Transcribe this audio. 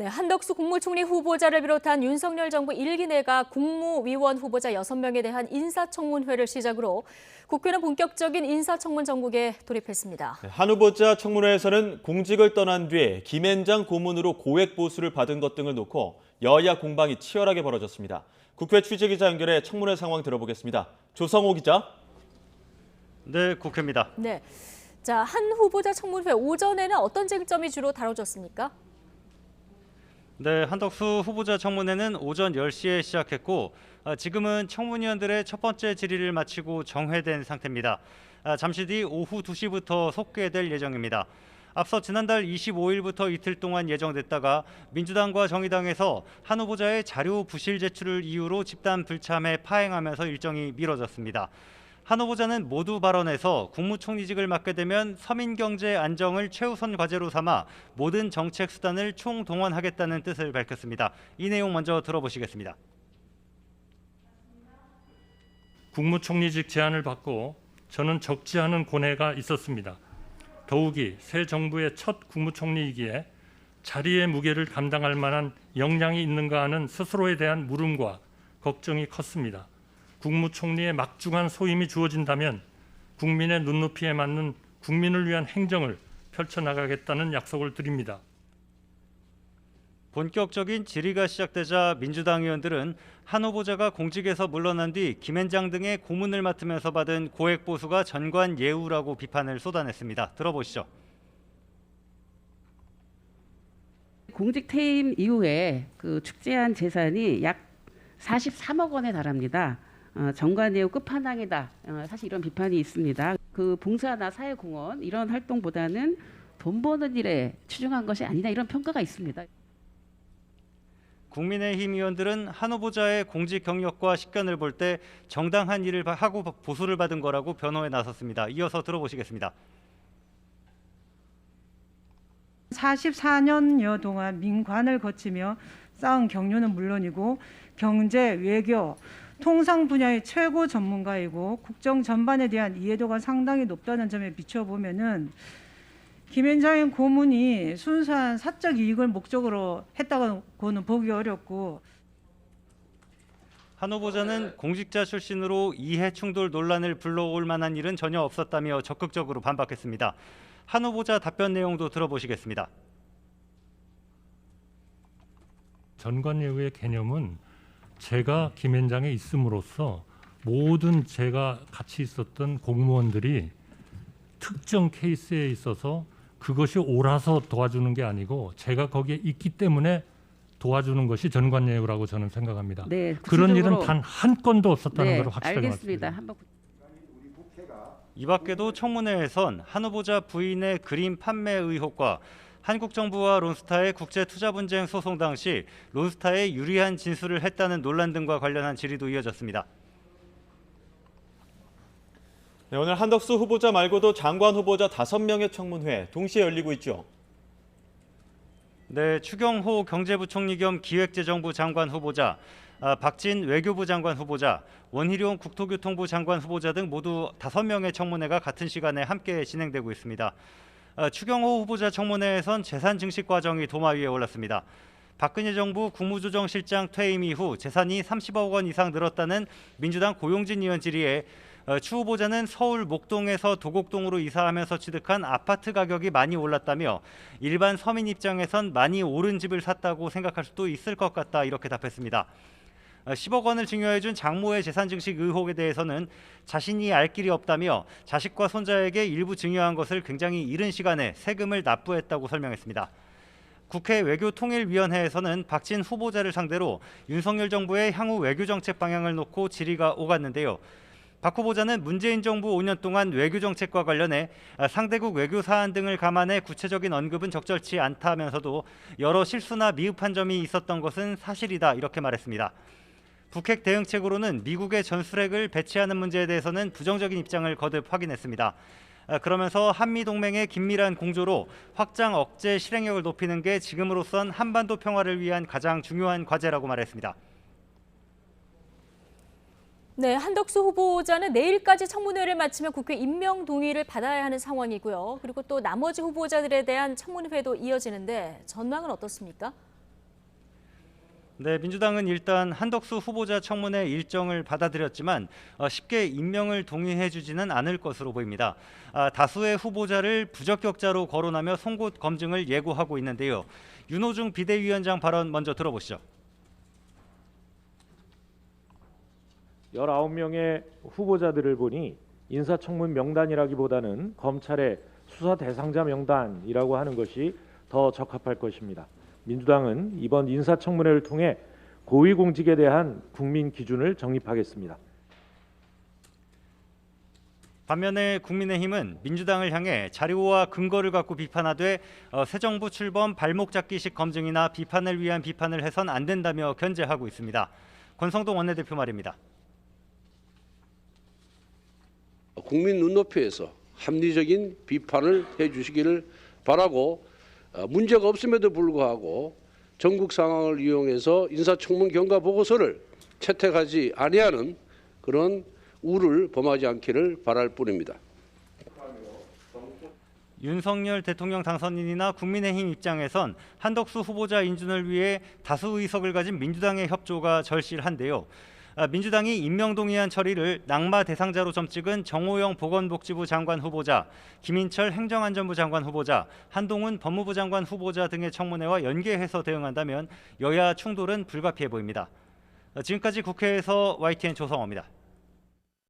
네, 한덕수 국무총리 후보자를 비롯한 윤석열 정부 1기 내각 국무위원 후보자 6명에 대한 인사청문회를 시작으로 국회는 본격적인 인사청문 전국에 돌입했습니다. 한 후보자 청문회에서는 공직을 떠난 뒤에 김앤장 고문으로 고액 보수를 받은 것 등을 놓고 여야 공방이 치열하게 벌어졌습니다. 국회 취재기자 연결해 청문회 상황 들어보겠습니다. 조성호 기자. 네, 국회입니다. 네, 자, 한 후보자 청문회 오전에는 어떤 쟁점이 주로 다뤄졌습니까? 네, 한덕수 후보자 청문회는 오전 10시에 시작했고 지금은 청문위원들의 첫 번째 질의를 마치고 정회된 상태입니다. 잠시 뒤 오후 2시부터 속개될 예정입니다. 앞서 지난달 25일부터 이틀 동안 예정됐다가 민주당과 정의당에서 한 후보자의 자료 부실 제출을 이유로 집단 불참에 파행하면서 일정이 미뤄졌습니다. 한 후보자는 모두 발언에서 국무총리직을 맡게 되면 서민 경제 안정을 최우선 과제로 삼아 모든 정책 수단을 총동원하겠다는 뜻을 밝혔습니다. 이 내용 먼저 들어보시겠습니다. 국무총리직 제안을 받고 저는 적지 않은 고뇌가 있었습니다. 더욱이 새 정부의 첫 국무총리이기에 자리의 무게를 감당할 만한 역량이 있는가 하는 스스로에 대한 물음과 걱정이 컸습니다. 국무총리의 막중한 소임이 주어진다면 국민의 눈높이에 맞는 국민을 위한 행정을 펼쳐나가겠다는 약속을 드립니다. 본격적인 질의가 시작되자 민주당 의원들은 한 후보자가 공직에서 물러난 뒤 김앤장 등의 고문을 맡으면서 받은 고액 보수가 전관 예우라고 비판을 쏟아냈습니다. 들어보시죠. 공직 퇴임 이후에 축제한 재산이 약 43억 원에 달합니다. 정관예우 끝판왕이다. 사실 이런 비판이 있습니다. 봉사나 사회공헌 이런 활동보다는 돈 버는 일에 치중한 것이 아니다 이런 평가가 있습니다. 국민의힘 의원들은 한 후보자의 공직 경력과 식견을 볼 때 정당한 일을 하고 보수를 받은 거라고 변호에 나섰습니다. 이어서 들어보시겠습니다. 44년여 동안 민관을 거치며 쌓은 경륜은 물론이고 경제, 외교, 통상 분야의 최고 전문가이고 국정 전반에 대한 이해도가 상당히 높다는 점에 비춰보면은 김앤장의 고문이 순수한 사적 이익을 목적으로 했다고는 보기 어렵고 한 후보자는 공직자 출신으로 이해 충돌 논란을 불러올 만한 일은 전혀 없었다며 적극적으로 반박했습니다. 한 후보자 답변 내용도 들어보시겠습니다. 전관예우의 개념은 제가 김앤장에 있음으로써 모든 제가 같이 있었던 공무원들이 특정 케이스에 있어서 그것이 옳아서 도와주는 게 아니고 제가 거기에 있기 때문에 도와주는 것이 전관예우라고 저는 생각합니다. 네, 그런 일은 단 한 건도 없었다는 걸 확실하게 알겠습니다. 말씀드립니다. 이 밖에도 청문회에선 한 후보자 부인의 그림 판매 의혹과 한국 정부와 론스타의 국제 투자 분쟁 소송 당시 론스타에 유리한 진술을 했다는 논란 등과 관련한 질의도 이어졌습니다. 네, 오늘 한덕수 후보자 말고도 장관 후보자 5명의 청문회 동시에 열리고 있죠. 네, 추경호 경제부총리 겸 기획재정부 장관 후보자, 박진 외교부 장관 후보자, 원희룡 국토교통부 장관 후보자 등 모두 5명의 청문회가 같은 시간에 함께 진행되고 있습니다. 추경호 후보자 청문회에선 재산 증식 과정이 도마 위에 올랐습니다. 박근혜 정부 국무조정실장 퇴임 이후 재산이 30억 원 이상 늘었다는 민주당 고용진 의원 질의에 추 후보자는 서울 목동에서 도곡동으로 이사하면서 취득한 아파트 가격이 많이 올랐다며 일반 서민 입장에선 많이 오른 집을 샀다고 생각할 수도 있을 것 같다 이렇게 답했습니다. 10억 원을 증여해준 장모의 재산 증식 의혹에 대해서는 자신이 알 길이 없다며 자식과 손자에게 일부 증여한 것을 굉장히 이른 시간에 세금을 납부했다고 설명했습니다. 국회 외교통일위원회에서는 박진 후보자를 상대로 윤석열 정부의 향후 외교정책 방향을 놓고 질의가 오갔는데요. 박 후보자는 문재인 정부 5년 동안 외교정책과 관련해 상대국 외교 사안 등을 감안해 구체적인 언급은 적절치 않다면서도 여러 실수나 미흡한 점이 있었던 것은 사실이다 이렇게 말했습니다. 북핵 대응책으로는 미국의 전술핵을 배치하는 문제에 대해서는 부정적인 입장을 거듭 확인했습니다. 그러면서 한미동맹의 긴밀한 공조로 확장 억제 실행력을 높이는 게 지금으로선 한반도 평화를 위한 가장 중요한 과제라고 말했습니다. 네, 한덕수 후보자는 내일까지 청문회를 마치면 국회 임명 동의를 받아야 하는 상황이고요. 그리고 또 나머지 후보자들에 대한 청문회도 이어지는데 전망은 어떻습니까? 네, 민주당은 일단 한덕수 후보자 청문회 일정을 받아들였지만 쉽게 임명을 동의해주지는 않을 것으로 보입니다. 다수의 후보자를 부적격자로 거론하며 송곳 검증을 예고하고 있는데요. 윤호중 비대위원장 발언 먼저 들어보시죠. 19명의 후보자들을 보니 인사청문 명단이라기보다는 검찰의 수사 대상자 명단이라고 하는 것이 더 적합할 것입니다. 민주당은 이번 인사청문회를 통해 고위공직에 대한 국민 기준을 정립하겠습니다. 반면에 국민의힘은 민주당을 향해 자료와 근거를 갖고 비판하되 새 정부 출범 발목 잡기식 검증이나 비판을 위한 비판을 해선 안 된다며 견제하고 있습니다. 권성동 원내대표 말입니다. 국민 눈높이에서 합리적인 비판을 해주시기를 바라고 문제가 없음에도 불구하고 전국 상황을 이용해서 인사청문 경과 보고서를 채택하지 아니하는 그런 우를 범하지 않기를 바랄 뿐입니다. 윤석열 대통령 당선인이나 국민의힘 입장에선 한덕수 후보자 인준을 위해 다수 의석을 가진 민주당의 협조가 절실한데요. 민주당이 임명동의안 처리를 낙마 대상자로 점찍은 정호영 보건복지부 장관 후보자, 김인철 행정안전부 장관 후보자, 한동훈 법무부 장관 후보자 등의 청문회와 연계해서 대응한다면 여야 충돌은 불가피해 보입니다. 지금까지 국회에서 YTN 조성호입니다.